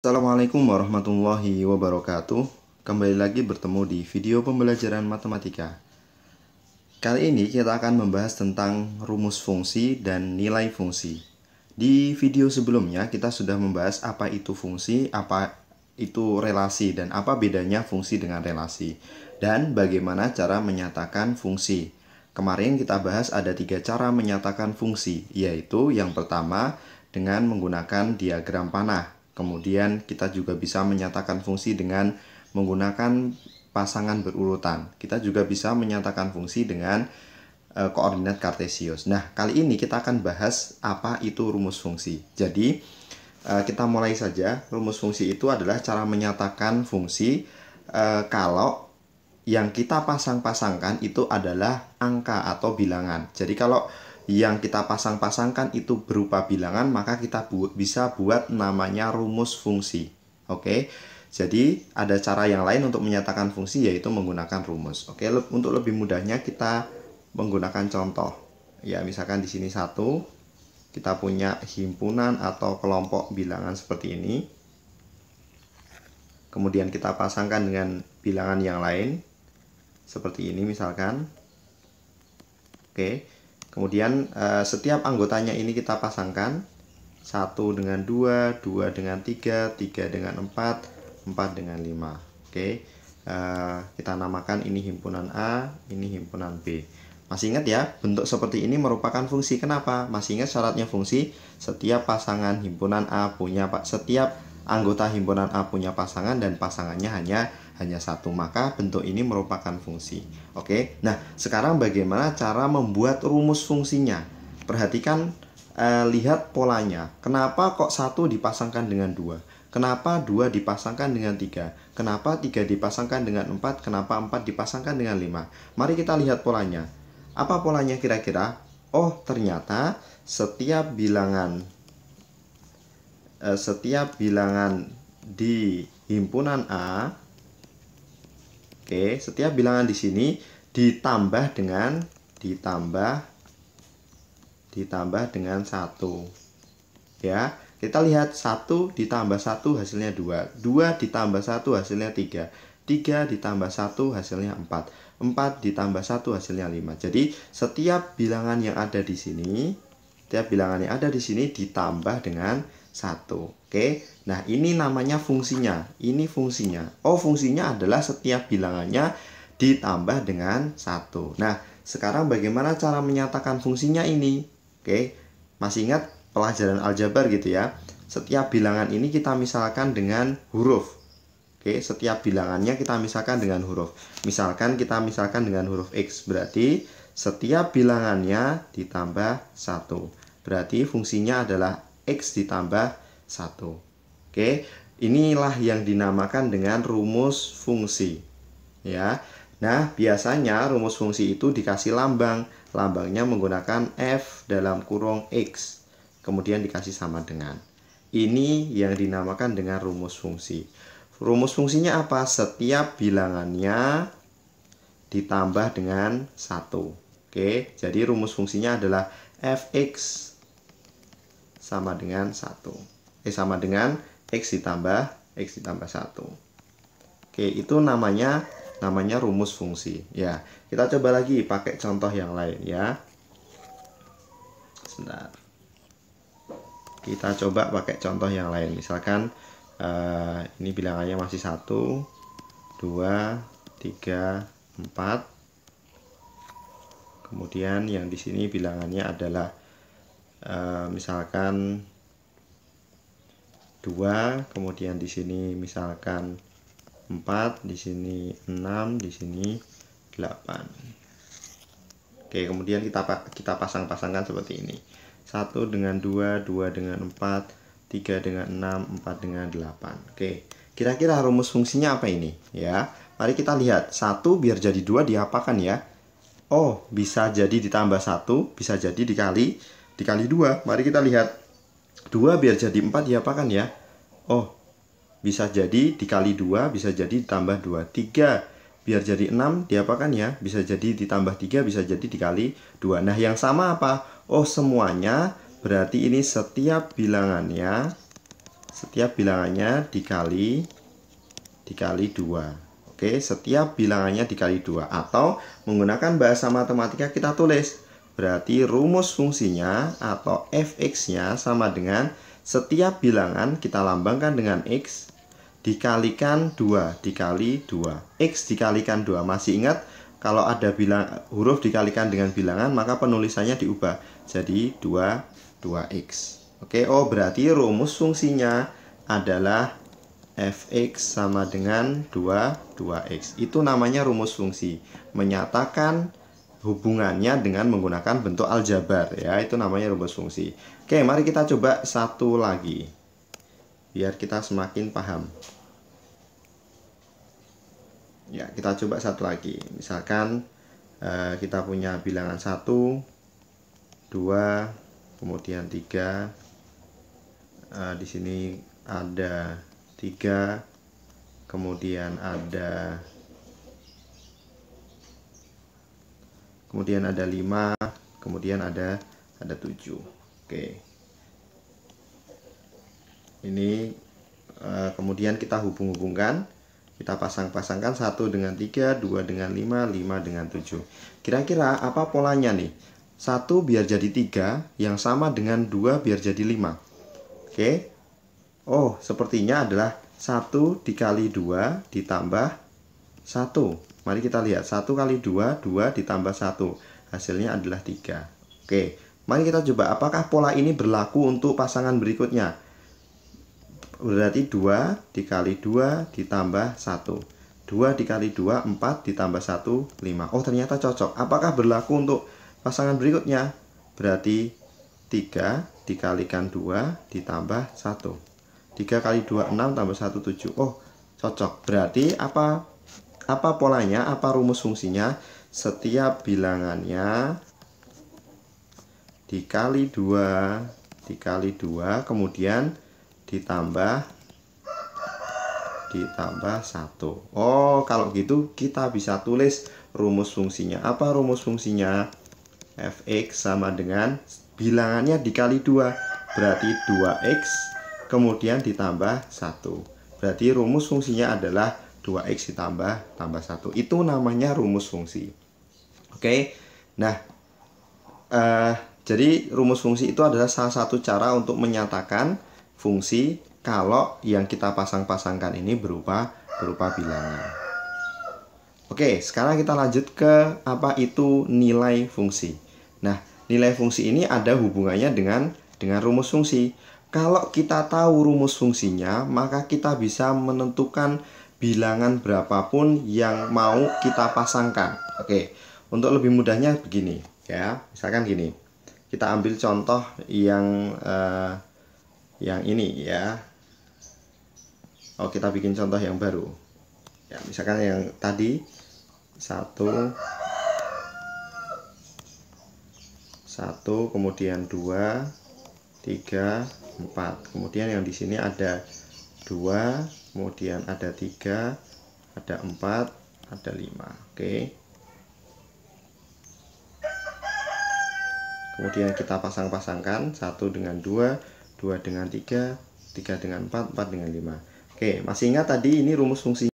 Assalamualaikum warahmatullahi wabarakatuh. Kembali lagi bertemu di video pembelajaran matematika. Kali ini kita akan membahas tentang rumus fungsi dan nilai fungsi. Di video sebelumnya kita sudah membahas apa itu fungsi, apa itu relasi, dan apa bedanya fungsi dengan relasi, dan bagaimana cara menyatakan fungsi. Kemarin kita bahas ada 3 cara menyatakan fungsi, yaitu yang pertama dengan menggunakan diagram panah. Kemudian kita juga bisa menyatakan fungsi dengan menggunakan pasangan berurutan. Kita juga bisa menyatakan fungsi dengan koordinat kartesius. Nah, kali ini kita akan bahas apa itu rumus fungsi. Jadi, kita mulai saja. Rumus fungsi itu adalah cara menyatakan fungsi kalau yang kita pasang-pasangkan itu adalah angka atau bilangan. Jadi kalau yang kita pasang-pasangkan itu berupa bilangan, maka kita bisa buat namanya rumus fungsi. Oke. Jadi ada cara yang lain untuk menyatakan fungsi, yaitu menggunakan rumus. Oke, untuk lebih mudahnya kita menggunakan contoh. Ya, misalkan di sini 1, kita punya himpunan atau kelompok bilangan seperti ini. Kemudian kita pasangkan dengan bilangan yang lain seperti ini misalkan. Oke. Kemudian setiap anggotanya ini kita pasangkan. 1 dengan 2, 2 dengan 3, 3 dengan 4, 4 dengan 5. Oke. Kita namakan ini himpunan A, ini himpunan B. Masih ingat ya, bentuk seperti ini merupakan fungsi. Kenapa? Masih ingat syaratnya fungsi? Setiap pasangan himpunan A punya setiap anggota himpunan A punya pasangan dan pasangannya hanya satu, maka bentuk ini merupakan fungsi. Oke. Nah, sekarang bagaimana cara membuat rumus fungsinya? Perhatikan, lihat polanya. Kenapa kok 1 dipasangkan dengan 2? Kenapa 2 dipasangkan dengan 3? Kenapa 3 dipasangkan dengan 4? Kenapa 4 dipasangkan dengan 5? Mari kita lihat polanya. Apa polanya kira-kira? Oh, ternyata setiap bilangan di himpunan A, oke, setiap bilangan di sini ditambah dengan 1. Ya, kita lihat 1 ditambah 1 hasilnya 2. 2 ditambah 1 hasilnya 3. 3 ditambah 1 hasilnya 4. 4 ditambah 1 hasilnya 5. Jadi setiap bilangan yang ada di sini, ditambah dengan 1. Oke. Nah, ini namanya fungsinya. Ini fungsinya. Oh, fungsinya adalah setiap bilangannya ditambah dengan 1. Nah, sekarang bagaimana cara menyatakan fungsinya ini? Oke. Masih ingat pelajaran aljabar gitu ya? Setiap bilangan ini kita misalkan dengan huruf. Oke, setiap bilangannya kita misalkan dengan huruf. Misalkan kita misalkan dengan huruf X, berarti setiap bilangannya ditambah 1. Berarti fungsinya adalah X ditambah 1. Oke, inilah yang dinamakan dengan rumus fungsi. Ya. Nah, biasanya rumus fungsi itu dikasih lambang. Lambangnya menggunakan F dalam kurung X. Kemudian dikasih sama dengan. Ini yang dinamakan dengan rumus fungsi. Rumus fungsinya apa? Setiap bilangannya ditambah dengan 1. Oke, jadi rumus fungsinya adalah Fx sama dengan 1. Sama dengan X ditambah 1. Oke, itu namanya rumus fungsi. Ya, kita coba lagi pakai contoh yang lain ya. Sebentar. Kita coba pakai contoh yang lain. Misalkan ini bilangannya masih 1, 2, 3, 4. Kemudian yang di sini bilangannya adalah misalkan 2, kemudian di sini misalkan 4, di sini 6, di sini 8. Oke, kemudian kita pasang-pasangkan seperti ini. 1 dengan 2, 2 dengan 4, 3 dengan 6, 4 dengan 8. Oke, kira-kira rumus fungsinya apa ini? Ya, mari kita lihat. 1 biar jadi 2 diapakan ya? Oh, bisa jadi ditambah 1, bisa jadi dikali 2. Mari kita lihat. 2 biar jadi 4 diapakan ya? Oh, bisa jadi dikali 2, bisa jadi ditambah 2. 3 biar jadi 6 diapakan ya? Bisa jadi ditambah 3, bisa jadi dikali 2. Nah, yang sama apa? Oh, semuanya. Berarti ini setiap bilangannya setiap bilangannya dikali 2. Oke, setiap bilangannya dikali 2. Atau menggunakan bahasa matematika kita tulis. Berarti rumus fungsinya atau fx-nya sama dengan setiap bilangan kita lambangkan dengan x dikalikan 2 dikali 2. X dikalikan 2. Masih ingat kalau ada huruf dikalikan dengan bilangan maka penulisannya diubah jadi 2x. Oke, oh berarti rumus fungsinya adalah fx sama dengan 2x. Itu namanya rumus fungsi. Menyatakan hubungannya dengan menggunakan bentuk aljabar ya, itu namanya rumus fungsi. Oke, mari kita coba satu lagi biar kita semakin paham. Ya, kita coba satu lagi. Misalkan kita punya bilangan 1, 2, kemudian 3. Di sini ada 3, kemudian ada 5, kemudian ada 7. Oke. Ini kemudian kita hubung-hubungkan, kita pasang-pasangkan 1 dengan 3, 2 dengan 5, 5 dengan 7. Kira-kira apa polanya nih? 1 biar jadi 3, yang sama dengan 2 biar jadi 5. Oke. Oh, sepertinya adalah 1 dikali 2 ditambah 1. Mari kita lihat 1 kali 2, 2 ditambah 1. Hasilnya adalah 3. Oke, mari kita coba apakah pola ini berlaku untuk pasangan berikutnya. Berarti 2 dikali 2 ditambah 1. 2 dikali 2, 4 ditambah 1, 5. Oh, ternyata cocok. Apakah berlaku untuk pasangan berikutnya? Berarti 3 dikalikan 2 ditambah 1. 3 kali 2, 6 tambah 1, 7. Oh, cocok. Berarti apa polanya, apa rumus fungsinya? Setiap bilangannya dikali 2 kemudian ditambah 1. Oh, kalau gitu kita bisa tulis rumus fungsinya. Apa rumus fungsinya? Fx sama dengan bilangannya dikali 2, berarti 2x kemudian ditambah 1. Berarti rumus fungsinya adalah 2x ditambah 1. Itu namanya rumus fungsi. Oke. Nah, jadi rumus fungsi itu adalah salah satu cara untuk menyatakan fungsi kalau yang kita pasang-pasangkan ini berupa bilangan. Oke, sekarang kita lanjut ke apa itu nilai fungsi. Nah, nilai fungsi ini ada hubungannya dengan rumus fungsi. Kalau kita tahu rumus fungsinya, maka kita bisa menentukan bilangan berapapun yang mau kita pasangkan. Oke, untuk lebih mudahnya begini ya, misalkan gini, kita ambil contoh yang ini ya. Oh, kita bikin contoh yang baru ya, misalkan yang tadi 1, kemudian 2, 3, 4. Kemudian yang di sini ada 2, kemudian ada 3, ada 4, ada 5. Oke. Kemudian kita pasang-pasangkan 1 dengan 2, 2 dengan 3, 3 dengan 4, 4 dengan 5. Oke, masih ingat tadi ini rumus fungsi